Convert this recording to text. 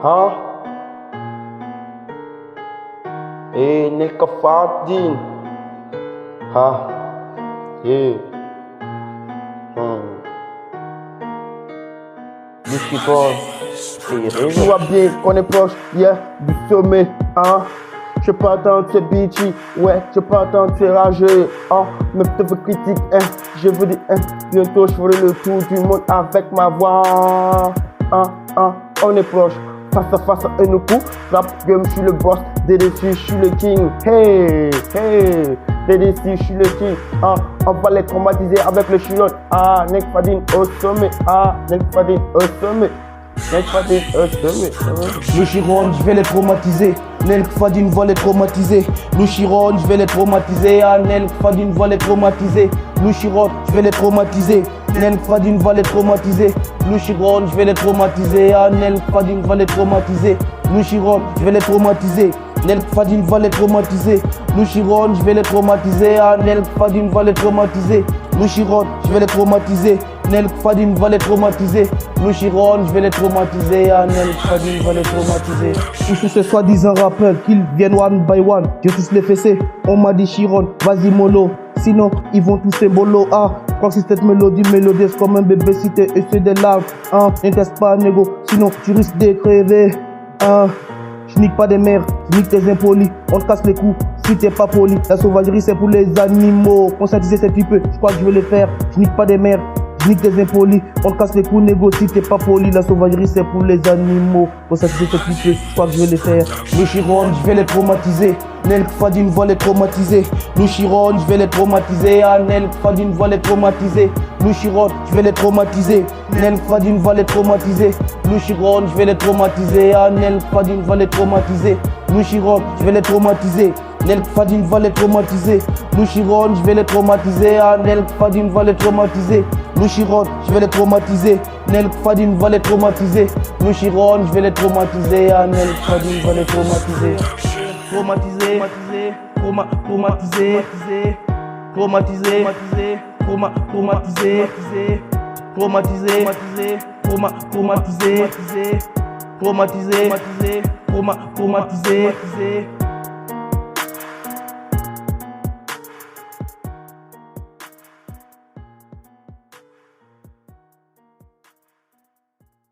Hein? Et Nelka Fadine. Ah. Yeah. Tu vois bien qu'on est proche, yeah, du sommet, hein. Je peux attendre ces bitchy, ouais, je peux attendre ces rageux, hein. Même te veux critique, hein, je veux dire, hein. Bientôt je ferai le tour du monde avec ma voix, hein, hein. On est proche, face à face et nous coups. Rap game, je suis le boss, DDC, je suis le king, hey, hey. DDC, je suis le king, hein. On va les traumatiser avec le chillon, ah. Nelka Fadine au sommet, ah. Nelka Fadine au sommet. Le Chiron, je vais les traumatiser. Nelka Fadine va les traumatiser. Le Chiron, je vais les traumatiser. Ah, Nelka Fadine va les traumatiser. Le Chiron, je vais les traumatiser. Nelka Fadine va les traumatiser. Le Chiron, je vais les traumatiser. Ah, Nelka Fadine va les traumatiser. Le Chiron, je vais les traumatiser. Nelka Fadine va les traumatiser. Le Chiron, je vais les traumatiser. Ah, Nelka Fadine va les traumatiser. Le Chiron, je vais les traumatiser. Nelka Fadine va les traumatiser. Le Chiron, je vais les traumatiser. Ah, Nelka Fadine va les traumatiser. Tous ces soi-disant rappeurs qu'ils viennent one by one. Je tous les fessés. On m'a dit Chiron, vas-y mollo. Sinon, ils vont tous ces bolos. Ah, je crois que c'est cette mélodie mélodieuse comme un bébé cité et c'est des larmes. Ah, n'intéresse pas négo, sinon tu risques de crever. Ah. Je nique pas des mères, je nique tes impolis, on te casse les coups si t'es pas poli. La sauvagerie c'est pour les animaux, conscientiser c'est tu peux, je crois que je vais le faire. Je nique pas des mères, je nique tes impolis, on te casse les coups, négocie t'es pas poli. La sauvagerie c'est pour les animaux, conscientiser c'est tu peux, je crois que je vais le faire. Le Chiron, je vais les traumatiser. Nelka Fadine va les traumatiser. Le Chiron, je vais les traumatiser. Ah, Nelka Fadine va les traumatiser. Le Chiron, je vais les traumatiser. Nelka Fadine va les traumatiser. Le Chiron, je vais les traumatiser. Ah, Nelka Fadine va les traumatiser. Le Chiron, je vais les traumatiser. Nelka Fadine va les traumatiser. Le Chiron, je vais les traumatiser. Ah, Nelka Fadine va les traumatiser. Le Chiron, je vais les traumatiser. Nelka Fadine va les traumatiser. Le Chiron, je vais les traumatiser. Ah, Nelka Fadine va les traumatiser. Traumatisé, traumatisé, traumatisé, traumatisé, traumatisé, traumatisé, traumatisé, traumatisé, traumatisé.